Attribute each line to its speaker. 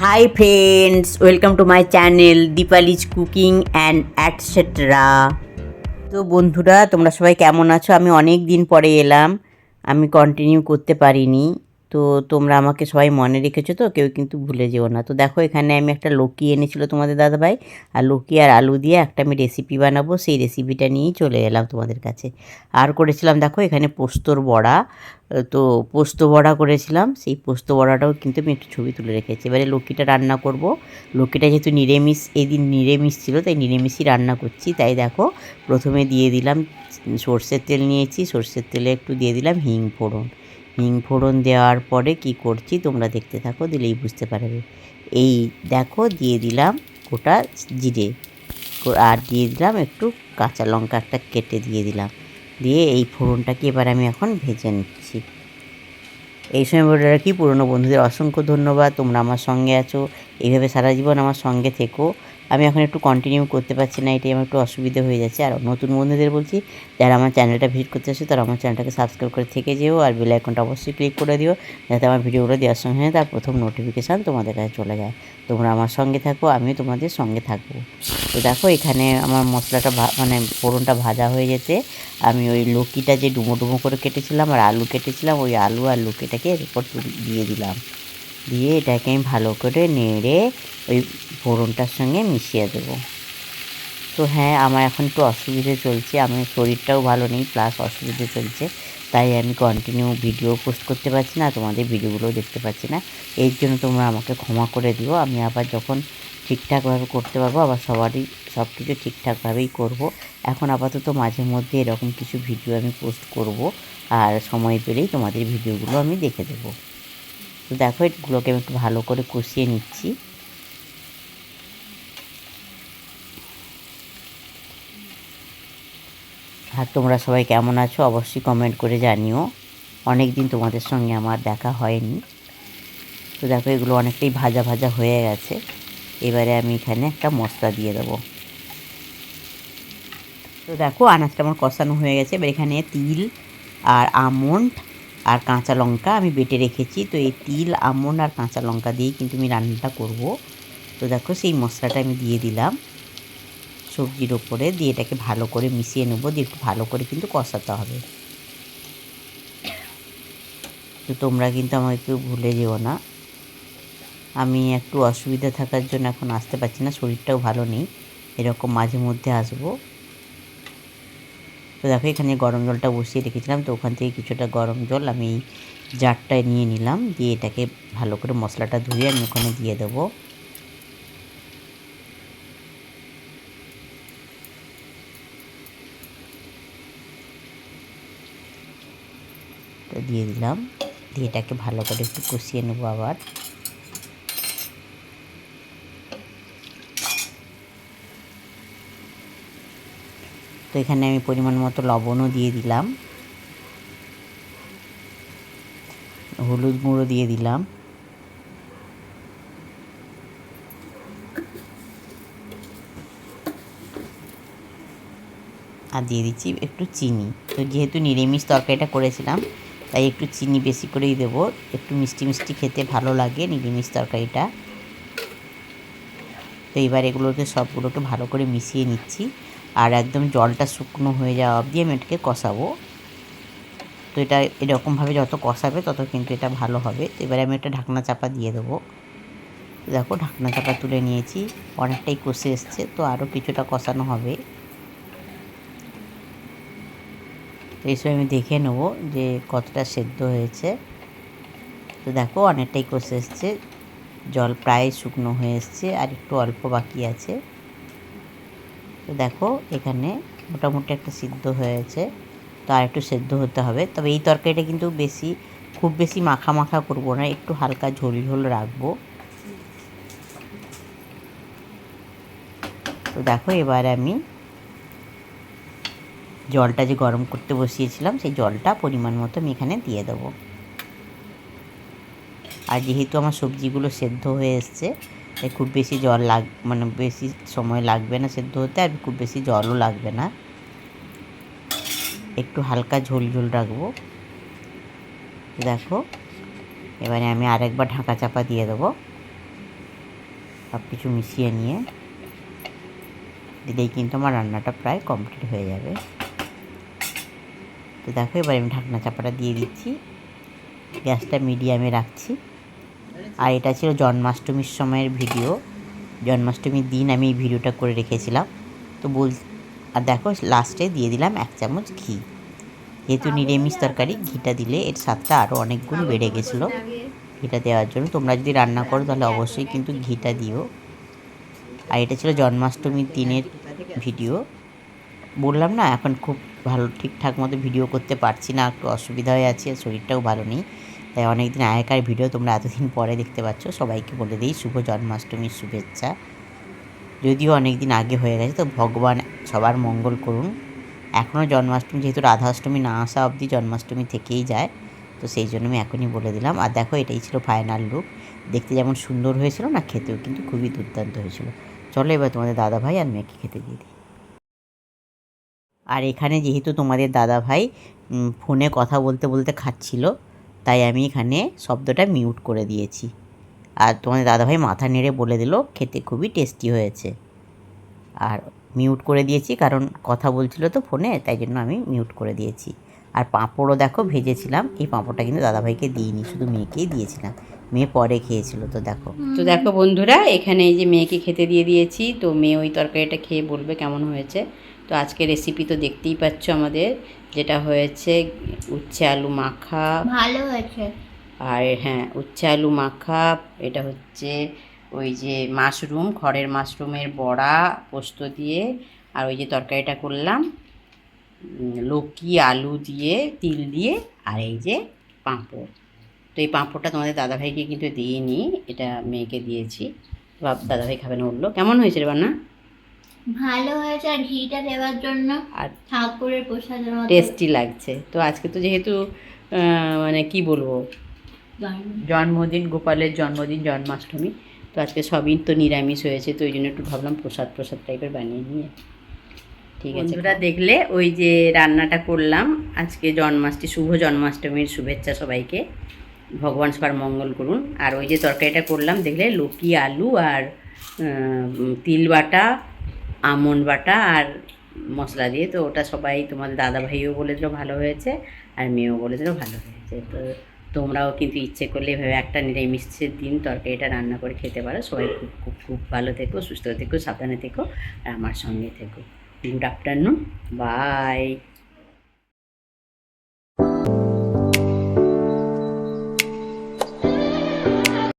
Speaker 1: High friends, welcome to my channel Dipali's cooking and etcetera. তো বন্ধুরা, তোমরা সবাই কেমন আছো? আমি অনেক দিন পরে এলাম, আমি কন্টিনিউ করতে পারিনি। তো তোমরা আমাকে সবাই মনে রেখেছো, তো কেউ কিন্তু ভুলে যেও না। তো দেখো, এখানে আমি একটা লৌকি এনেছিল তোমাদের দাদাভাই, আর লৌকি আর আলু দিয়ে একটা আমি রেসিপি বানাবো, সেই রেসিপিটা নিয়েই চলে এলাম তোমাদের কাছে। আর করেছিলাম দেখো এখানে পোস্তর বড়া। তো পোস্ত বড়া করেছিলাম, সেই পোস্ত বড়াটাও কিন্তু আমি একটু ছবি তুলে রেখেছি। এবারে লৌকিটা রান্না করব। লৌকিটা যেহেতু নিরামিষ, এদিন নিরামিষ ছিল, তাই নিরামিষই রান্না করছি। তাই দেখো, প্রথমে দিয়ে দিলাম সর্ষের তেল নিয়েছি, সর্ষের তেলে একটু দিয়ে দিলাম হিং ফোড়ন। হিং ফোড়ন দেওয়ার পরে কি করছি তোমরা দেখতে থাকো, দিলেই বুঝতে পারবে। এই দেখো, দিয়ে দিলাম গোটা জিরে, আর দিয়ে দিলাম একটু কাঁচা লঙ্কা একটা কেটে দিয়ে দিলাম। দিয়ে এই ফোড়নটাকে এবার আমি এখন ভেজে নিচ্ছি। এই সময় বলে রাখি, পুরনো বন্ধুদের অসংখ্য ধন্যবাদ, তোমরা আমার সঙ্গে আছো, এইভাবে সারা জীবন আমার সঙ্গে থেকো। আমি এখন একটু কন্টিনিউ করতে পারছি না, এটাই আমার একটু অসুবিধা হয়ে যাচ্ছে। আর নতুন বন্ধুদের বলছি, যারা আমার চ্যানেলটা ভিজিট করতে আসে তারা আমার চ্যানেলটাকে সাবস্ক্রাইব করে থেকে যেও, আর বেল আইকনটা অবশ্যই ক্লিক করে দিও, যাতে আমার ভিডিওগুলো দেওয়ার সঙ্গে তার প্রথম নোটিফিকেশান তোমাদের কাছে চলে যায়। তোমরা আমার সঙ্গে থাকো, আমিও তোমাদের সঙ্গে থাকবো। তো দেখো, এখানে আমার মশলাটা মানে ফোড়নটা ভাজা হয়ে যেতে আমি ওই লৌকিটা যে ডুমো ডুমো করে কেটেছিলাম আর আলু কেটেছিলাম, ওই আলু আর লৌকিটাকে এর উপর দিয়ে দিলাম। দিয়ে এটাকে আমি ভালো করে নেড়ে ওই ফোড়নটার সঙ্গে মিশিয়ে দেবো। তো হ্যাঁ, আমার এখন একটু অসুবিধে চলছে, আমার শরীরটাও ভালো নেই, প্লাস অসুবিধে চলছে, তাই আমি কন্টিনিউ ভিডিও পোস্ট করতে পারছি না, তোমাদের ভিডিওগুলোও দেখতে পাচ্ছি না। এর জন্য তোমরা আমাকে ক্ষমা করে দিও। আমি আবার যখন ঠিকঠাকভাবে করতে পারবো, আবার সব কিছু ঠিকঠাকভাবেই করব। এখন আপাতত মাঝে মধ্যে এরকম কিছু ভিডিও আমি পোস্ট করব, আর সময় পেলেই তোমাদের ভিডিওগুলো আমি দেখে দেবো। তো দেখো, এগুলোকে আমি একটু ভালো করে কষিয়ে নিচ্ছি। আর তোমরা সবাই কেমন আছো অবশ্যই কমেন্ট করে জানিও। অনেক দিন তোমাদের সঙ্গে আমার দেখা হয়নি। তো দেখো, এগুলো অনেকটাই ভাজা ভাজা হয়ে গেছে। এবারে আমি এখানে একটা মশলা দিয়ে দেবো। তো দেখো, আনাজটা আমার কষানো হয়ে গেছে। এবার এখানে তিল আর আমন্ড আর কাঁচা লঙ্কা আমি বেটে রেখেছি। তো এই তিল, আমন্ড আর কাঁচা লঙ্কা দিয়েই কিন্তু আমি রান্নাটা করব। তো দেখো, সেই মশলাটা আমি দিয়ে দিলাম সবজির ওপরে, দিয়ে এটাকে ভালো করে মিশিয়ে নেবো, দিয়ে একটু ভালো করে কিন্তু কষাতে হবে। তো তোমরা কিন্তু আমাকে কেউ ভুলে যেও না। আমি একটু অসুবিধা থাকার জন্য এখন আসতে পারছি না, শরীরটাও ভালো নেই, এরকম মাঝে মধ্যে আসবো। তো দেখো, এখানে গরম জলটা বসিয়ে রেখেছিলাম, তো ওখান থেকে কিছুটা গরম জল আমি এই জারটায় নিয়ে নিলাম, দিয়ে এটাকে ভালো করে মশলাটা ধুয়ে আমি ওখানে দিয়ে দেবো। তো দিয়ে দিলাম, দিয়ে এটাকে ভালো করে একটু কষিয়ে নেবো আবার। তো এখানে আমি পরিমাণ মতো লবণও দিয়ে দিলাম, হলুদ গুঁড়ো দিয়ে দিলাম, আর দিয়ে দিচ্ছি একটু চিনি। তো যেহেতু নিরামিষ তরকারিটা করেছিলাম, তাই একটু চিনি বেশি করেই দেবো, একটু মিষ্টি মিষ্টি খেতে ভালো লাগে নিরামিষ তরকারিটা। তো এবার এগুলোকে সবগুলোকে ভালো করে মিশিয়ে নিচ্ছি, আর একদম জলটা শুকনো হয়ে যাওয়া অবধি আমি এটাকে কষাবো। তো এটা এরকমভাবে যত কষাবে তত কিন্তু এটা ভালো হবে। তো এবারে আমি একটা ঢাকনা চাপা দিয়ে দেবো। দেখো, ঢাকনা চাপা তুলে নিয়েছি, অনেকটাই কষে এসছে, তো আরও কিছুটা কষানো হবে। তো এই সময় আমি দেখে নেবো যে কতটা সেদ্ধ হয়েছে। তো দেখো, অনেকটাই কষে এসছে, জল প্রায় শুকনো হয়ে এসছে, আর একটু অল্প বাকি আছে। তো দেখো, এখানে মোটামুটি একটা সিদ্ধ হয়েছে, তো আর একটু সেদ্ধ হতে হবে। তবে এই তরকারিটা কিন্তু খুব বেশি মাখা মাখা করবো না, একটু হালকা ঝোল ঝোল রাখবো। তো দেখো, এবার আমি জলটা যে গরম করতে বসিয়েছিলাম, সেই জলটা পরিমাণ মতো আমি এখানে দিয়ে দেবো। আর যেহেতু আমার সবজিগুলো সেদ্ধ হয়ে এসছে, তাই খুব বেশি জল মানে বেশি সময় লাগবে না সেদ্ধ হতে, আর খুব বেশি জলও লাগবে না, একটু হালকা ঝোল ঝোল রাখবো। দেখো, এবারে আমি আরেকবার ঢাকা চাপা দিয়ে দেবো। সব কিছু মিশিয়ে নিয়ে দিলেই কিন্তু আমার রান্নাটা প্রায় কমপ্লিট হয়ে যাবে। তো দেখো এবার আমি ঢাকনা চাপাটা দিয়ে দিচ্ছি, গ্যাসটা মিডিয়ামে রাখছি। আর এটা ছিল জন্মাষ্টমীর সময়ের ভিডিও, জন্মাষ্টমীর দিন আমি এই ভিডিওটা করে রেখেছিলাম। তো আর দেখো লাস্টে দিয়ে দিলাম 1 চামচ ঘি। যেহেতু নিরামিষ তরকারি, ঘিটা দিলে এর স্বাদটা আরও অনেক গুণ বেড়ে গেছিলো ঘিটা দেওয়ার জন্য। তোমরা যদি রান্না করো তাহলে অবশ্যই কিন্তু ঘিটা দিও। আর এটা ছিল জন্মাষ্টমীর দিনের ভিডিও। বললাম না এখন খুব ভালো ঠিকঠাক মতো ভিডিও করতে পারছি না, একটু অসুবিধা হয়ে আছে, শরীরটাও ভালো নেই, তাই অনেক দিন আগেকার ভিডিও তোমরা এতদিন পরে দেখতে পাচ্ছ। সবাইকে বলে দিই শুভ জন্মাষ্টমীর শুভেচ্ছা। যদিও অনেক দিন আগে হয়ে গেছে, তো ভগবান সবার মঙ্গল করুন। এখনও জন্মাষ্টমী, যেহেতু রাধাষ্টমী না আসা অবধি জন্মাষ্টমী থেকেই যায়, তো সেই জন্য আমি এখনই বলে দিলাম। আর দেখো এটাই ছিল ফাইনাল লুক। দেখতে যেমন সুন্দর হয়েছিল না, খেতেও কিন্তু খুবই দুর্দান্ত হয়েছিল। চলো এবার তোমাদের দাদাভাই আর মেয়েকে খেতে দিয়ে দিই। আর এখানে যেহেতু তোমাদের দাদাভাই ফোনে কথা বলতে বলতে খাচ্ছিল, তাই আমি এখানে শব্দটা মিউট করে দিয়েছি। আর তোমাদের দাদাভাই মাথা নেড়ে বলে দিল খেতে খুবই টেস্টি হয়েছে। আর মিউট করে দিয়েছি কারণ কথা বলছিল তো ফোনে, তাই জন্য আমি মিউট করে দিয়েছি। আর পাঁপড়ও দেখো ভেজেছিলাম, এই পাঁপড়টা কিন্তু দাদাভাইকে দিইনি, শুধু মেয়েকেই দিয়েছিলাম। মেয়ে পরে খেয়েছিল। তো দেখো বন্ধুরা, এখানে এই যে মেয়েকে খেতে দিয়ে দিয়েছি, তো মেয়ে ওই তরকারিটা খেয়ে বলবে কেমন হয়েছে। তো আজকে রেসিপি তো দেখতেই পাচ্ছ আমাদের, যেটা হয়েছে উচ্ছে আলু মাখা।
Speaker 2: ভালো হয়েছে।
Speaker 1: আর হ্যাঁ, উচ্ছে আলু মাখা, এটা হচ্ছে ওই যে মাশরুম, খড়ের মাশরুমের বড়া পোস্ত দিয়ে। আর ওই যে তরকারিটা করলাম লৌকি আলু দিয়ে, তিল দিয়ে, আর এই যে পাঁপড়। তো এই পাঁপড়টা তোমাদের দাদাভাইকে কিন্তু দিইনি, এটা মেয়েকে দিয়েছি। দাদাভাই খাবে না, বললো। কেমন হয়েছে রে বান্না?
Speaker 2: ভালো হয়েছে, আর ঘিটা দেওয়ার জন্য
Speaker 1: আর
Speaker 2: ঠাকুরের প্রসাদের মতো
Speaker 1: টেস্টি লাগছে। তো আজকে তো যেহেতু মানে কি বলবো, জন্মদিন, গোপালের জন্মদিন, জন্মাষ্টমী, তো আজকে সবই তো নিরামিষ হয়েছে, তো ওই জন্য একটু ভাবলাম প্রসাদ প্রসাদ টাইপের বানিয়ে নিয়ে। ঠিক আছে, বন্ধুরা দেখলে ওই যে রান্নাটা করলাম আজকে শুভ জন্মাষ্টমীর শুভেচ্ছা সবাইকে। ভগবান সবার মঙ্গল করুন। আর ওই যে তরকারিটা করলাম দেখলে লৌকি আলু আর তিল বাটা, আমন্ড বাটা আর মশলা দিয়ে, তো ওটা সবাই তোমাদের দাদাভাইও বলেছিল ভালো হয়েছে, আর মেয়েও বলেছিল ভালো হয়েছে। তো তোমরাও কিন্তু ইচ্ছে করলে এভাবে একটা নিরামিষের দিন তরকারিটা রান্না করে খেতে পারো। সবাই খুব খুব খুব ভালো থেকো, সুস্থ থেকো, সাবধানে থেকো, আর আমার সঙ্গে থেকো। Good afternoon, by.